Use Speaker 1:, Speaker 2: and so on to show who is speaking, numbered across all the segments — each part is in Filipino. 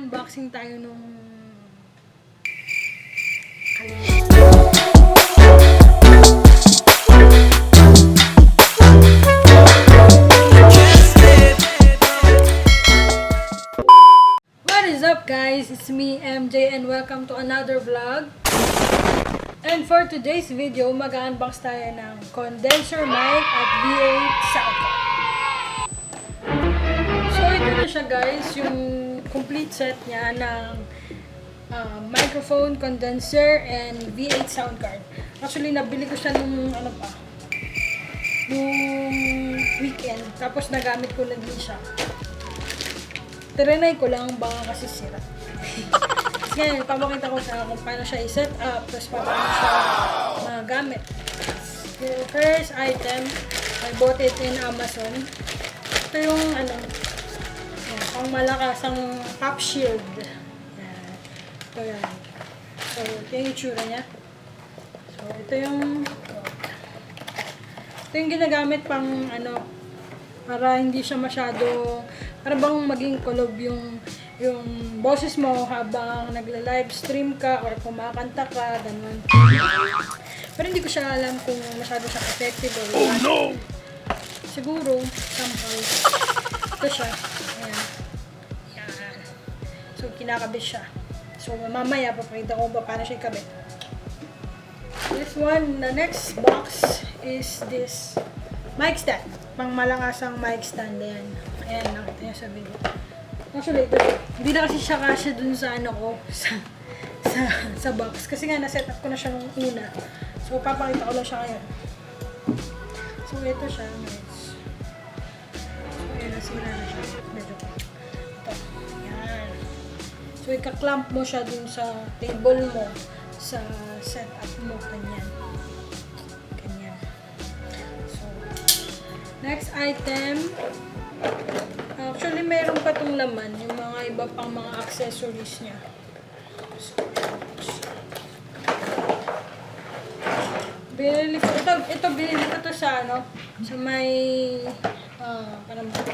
Speaker 1: mag-unboxing tayo nung What is up guys? It's me MJ and welcome to another vlog. And for today's video, mag-unbox tayo ng condenser mic at V8 Sound. So ito na siya guys, yung complete set niya ng microphone, condenser, and V8 sound card. Actually, nabili ko siya nung nung weekend. Tapos nagamit ko na din siya. Trinay ko lang, baka kasi sira. Ngayon, papakita ko sa kung paano siya i-set up, tapos paano siya magamit. The first item, I bought it in Amazon. Ito yung pang malakas ang top shield. Yan. Ito yan. So, ito yung itsura niya. So, ito yung ginagamit pang para hindi siya masyado, para bang maging kulob yung boses mo habang nagla-live stream ka or kumakanta ka, ganun. Pero hindi ko siya alam kung masyado siya effective or not. Siguro, somehow. Ito siya. Ayan. Ayan. So, kinakabit siya. So, mamaya, papakita ko ba paano siya ikabit. This one, the next box is this mic stand. Pang malakas ang mic stand. Ayan. Ayan, nakita niya sa video. Actually, ito, hindi na kasi siya kasya dun sa sa box. Kasi nga, na-set up ko na siya nung una. So, papakita ko lang siya ngayon. So, ito siya, guys. So, ayan, nasira na siya. Medyo. Ito. Ayan. So, ika-clamp mo siya dun sa table mo. Sa setup mo. Ganyan. Ganyan. So, next item. Actually, meron pa itong laman, yung mga iba pang mga accessories niya. So, binili ko to sa sa may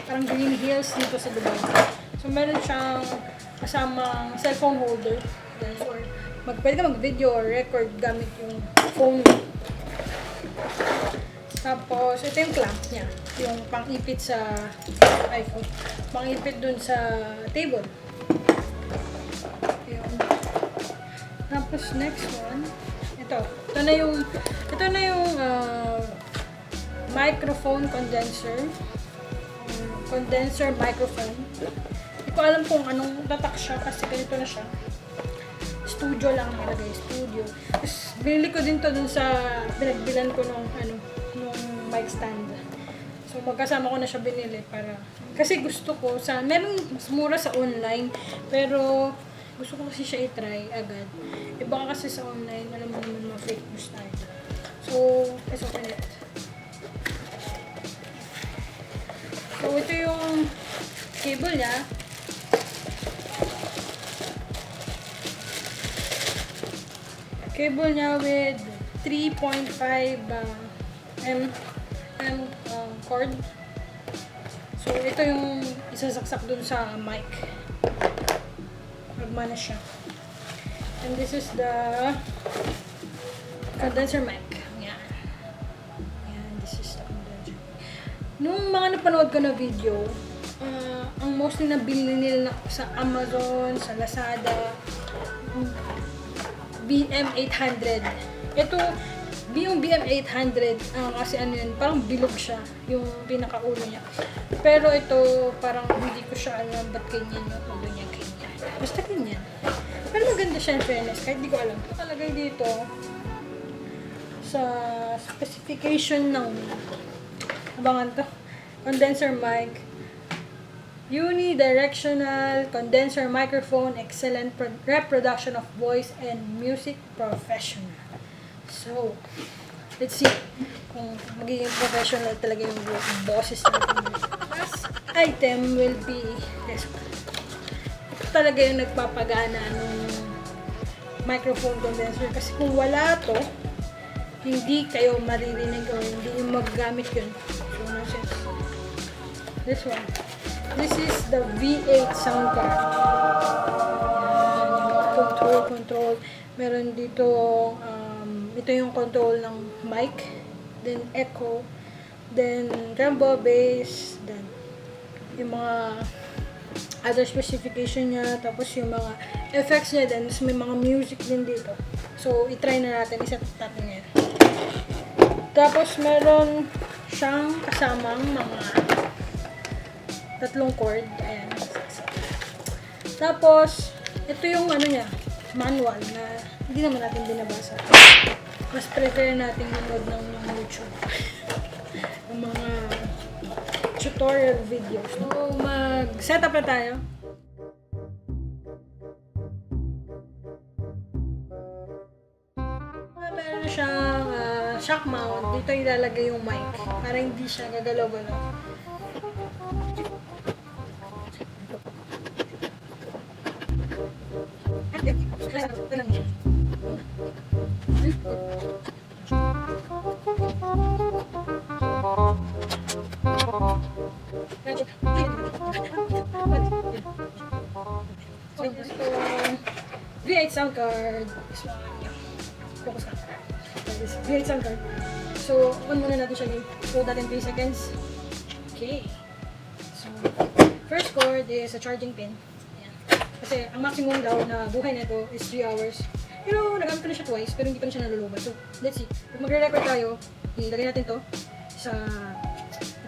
Speaker 1: parang Green Hills dito sa Dubai. So, meron siyang kasamang cellphone holder. Or pwede ka mag-video or record gamit yung phone mo. Tapos, ito yung clamp niya. Yung pang-ipit sa iPhone. Pang-ipit dun sa table. Yun. Tapos, next one. Ito na yung microphone condenser. Condenser microphone. Hindi ko alam kung anong tatak siya kasi ganito na siya. Studio lang nakalagay. Studio. Tapos, binili ko din to dun sa pinagbilan ko nung mic stand. So, magkasama ko na siya binili para, kasi gusto ko merong mas mura sa online, pero gusto ko kasi siya i-try agad. Iba kasi sa online, alam mo naman mga fake news tayo. So, let's open it. So, ito yung cable niya. Cable niya with 3.5 cord. So, ito yung isasaksak dun sa mic. Magmana siya. And this is the condenser mic. Yan. Yan, this is the condenser mic. Nung mga napanood ko na video, ang mostly na binili nila sa Amazon, sa Lazada, BM800. Ito, yung BM800, kasi yun, parang bilog siya, yung pinakaulo niya. Pero ito, parang hindi ko siya alam ba't ganyan yung ulo niya, ganyan. Basta ganyan. Pero maganda siya in fairness, kahit di ko alam. Nakalagay dito, sa specification ng, abangan to, condenser mic, unidirectional condenser microphone, excellent reproduction of voice and music professional. So, let's see kung magiging professional talaga yung boses natin. Last item will be this one. Ito talaga yung nagpapagana ng microphone condenser kasi kung wala to, hindi kayo maririnig o hindi yung magagamit yun. So, no sense. This one. This is the V8 sound card. control. Meron dito, ito yung control ng mic, then echo, then rumble, bass, then yung mga other specification niya, tapos yung mga effects niya, then may mga music din dito. So, itry na natin, isa natin ngayon. Tapos, meron siyang kasamang mga 3 chord. Ayan. Tapos, ito yung ano niya, manual na hindi naman natin binabasa. Mas prefer natin manood ng YouTube. Yung mga tutorial videos. So, mag-setup na tayo. Meron siyang shock mount. Dito ilalagay yung mic para hindi siya gagalaw-galaw. V8 sound card. Focus ka. V8 sound card. So, on muna natin siya. Hold natin 3 seconds. Okay. So, first chord is a charging pin. Ayan. Kasi, ang maximum daw na buhay nito is 3 hours. Pero, nagamit ko na siya twice, pero hindi pa na siya nalulubat. So, let's see. Kung magre-record tayo, ilagay natin to sa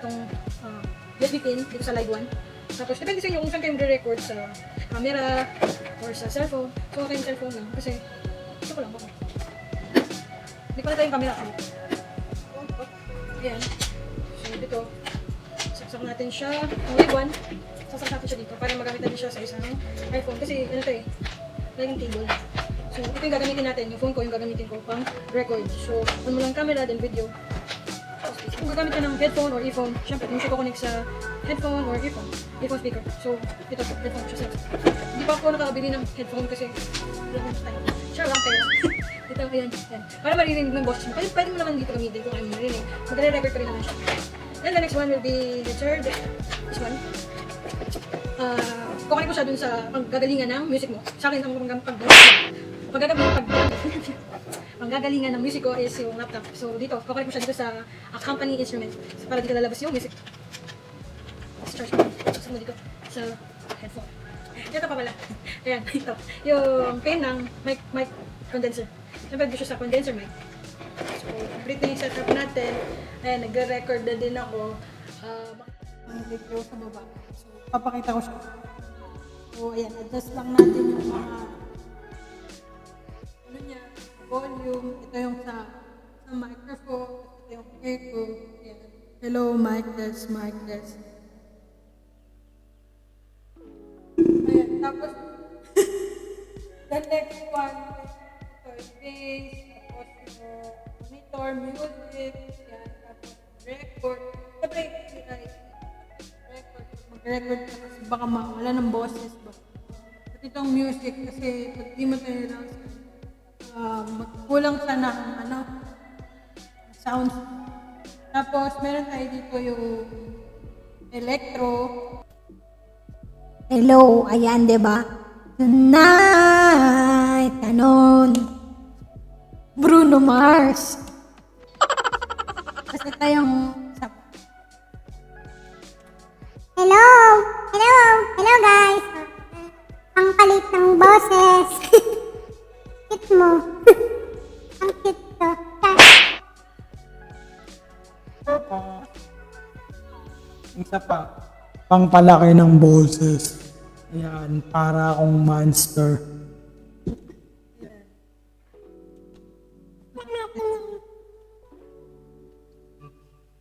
Speaker 1: itong USB pin dito sa live 1. Tapos, depende sa inyo kung saan kayo magre-record, sa camera or sa cellphone. So, okay yung cellphone lang. Kasi, ito ko lang ba? Hindi ko na tayong camera. Ayan. So, dito. Saksak natin siya. Ang live 1, saksak natin siya dito para magamit natin siya sa isang iPhone. Kasi, ano to eh, laging table. So, ito yung gagamitin natin. Yung phone ko, yung gagamitin ko pang record. So, on mo lang camera, then video. Kung gagamit ka ng headphone or earphone, syempre, hindi siya kukonek sa headphone or earphone speaker. So, ito, headphone siya. Hindi pa ako nakabili ng headphone kasi wala nang time. Sure lang kayo. Ito, ayan. Para maririnig ng boses mo. Pwede mo naman dito gamitin kung ayaw mo marinig. Magre-record ka rin naman siya. Then, the next one will be the third. This one. Kukunin ko siya dun sa paggagalingan ng music mo. Sa akin, panggagalingan ng music ko is yung laptop. So dito, kukunin ko siya dito sa company instrument. So, para dito lalabas yung music. Charge mo. Charge mo dito sa headphone. Ito pa pala. Ayan, ito. Yung pin ng mic condenser. Siyempre dito siya sa condenser mic. So, complete na yung setup natin. Ayan, nagre-record na din ako. Mag-video sa baba. So, papakita ko siya. So, ayan, adjust lang natin yung mga volume. Ito yung sa microphone. Ito yung echo. Ayan. Hello, mic test, mic test. Ayan, tapos the next one, ito yung bass, tapos yung monitor, music, ayan, tapos record. Siyempre, record. Mag-record ka kasi baka mawala ng boses ba. At itong music kasi pag di mo tayo lang magkulang siya ng sounds. Tapos meron tayo dito yung electro.
Speaker 2: Hello, ayan, diba? Tonight, Bruno Mars. Kasi tayong
Speaker 3: Hello guys. Ang palit ng boses. Cute mo. Ang cute to.
Speaker 4: Isa pa, pangpalaki ng boses. Ayan, para akong monster.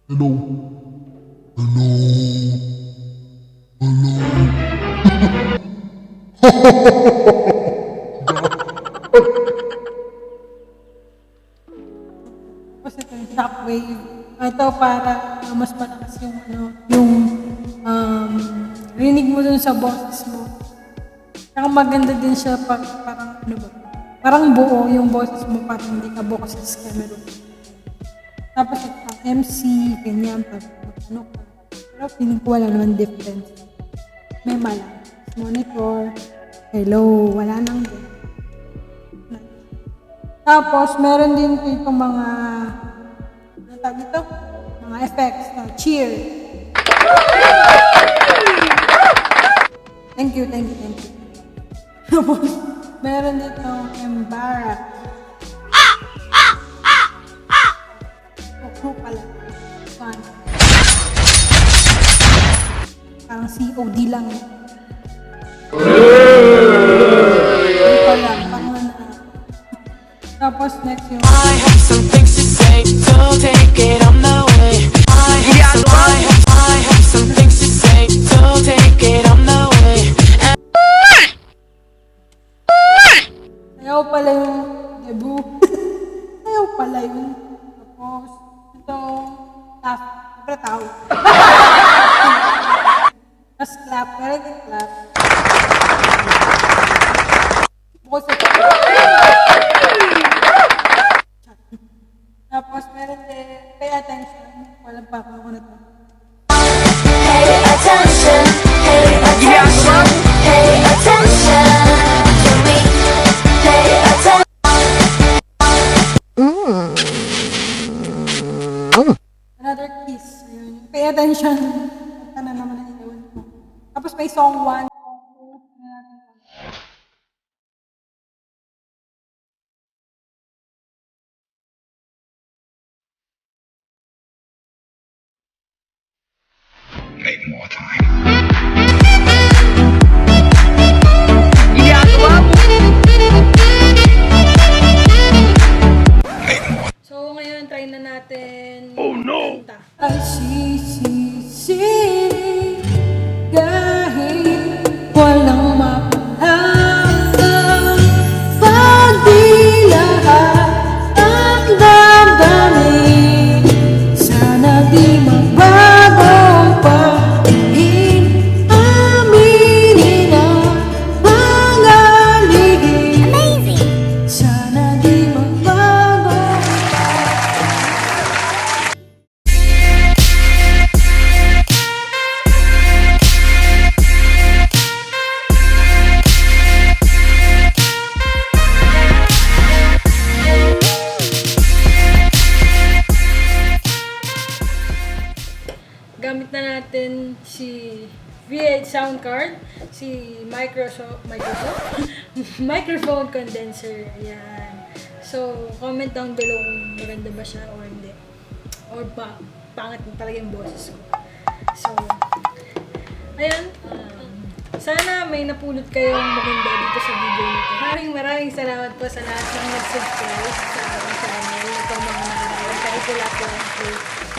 Speaker 5: Hello.
Speaker 1: Tapos ito yung shockwave. Ito para mas malakas yung rinig mo dun sa boses mo. Saka maganda din siya parang buo yung boses mo, parang hindi ka bukas sa camera. Tapos ito, MC, ganyan, pag ka. Pero feeling ko wala naman difference. May malakas. Monitor. Hello, wala nang din. Tapos, meron din itong mga, ano tawag dito? Mga effects na cheer. Thank you. Tapos, meron dito embarrass. Hook pala. Fun. Parang COD lang. Hindi pala. Parang tapos, next yung
Speaker 6: I have some things to say, so take it on the way. I have some things to say, so take it on the way.
Speaker 1: sayaw pala yung debut. Sayaw pala yun. Tapos, ito, laugh. Siyempre, tao. Tapos clap. Meron din clap. Bukod sa tapos, meron din, pay attention. Walang pa ako na to.
Speaker 7: Pay attention to me. Pay attention.
Speaker 1: Another kiss. Ayun. Pay attention. Ito na naman ang iwan ko. Tapos may song 1, song 2. So, ngayon, try na natin. Oh no! Ay, sisisi kahit walang mapahanggang pag di lahat ang damdamin. Sana di magbago ang pag-ibig. Aminin ang pangalihim. Sana di magbago. Gamit na natin si V8 sound card, si microphone condenser. Ayan. So, comment down below kung maganda ba siya or hindi. Or pangit na talaga yung boses ko. So, ayan. Sana may napulot kayong maganda dito sa video nito. Maraming salamat po sa lahat ng nag-subscribe sa aking channel. Ito mga nakaraan. Kahit wala po ako.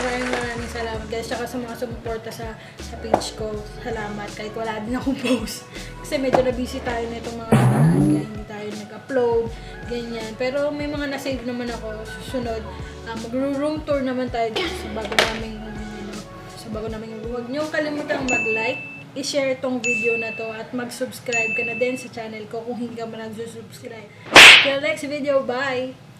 Speaker 1: Maraming salamat guys. Tsaka sa mga sumuporta sa page ko. Salamat. Kahit wala din akong post. Kasi medyo na-busy tayo na itong mga nakaraan. Kaya hindi tayo nag-upload. Ganyan. Pero may mga na-save naman ako. Susunod. Mag-room tour naman tayo dito sa bago naming huwag niyong kalimutang mag-like, i-share tong video na to at mag-subscribe ka na din sa channel ko kung hindi ka man nag-subscribe. Till next video, bye!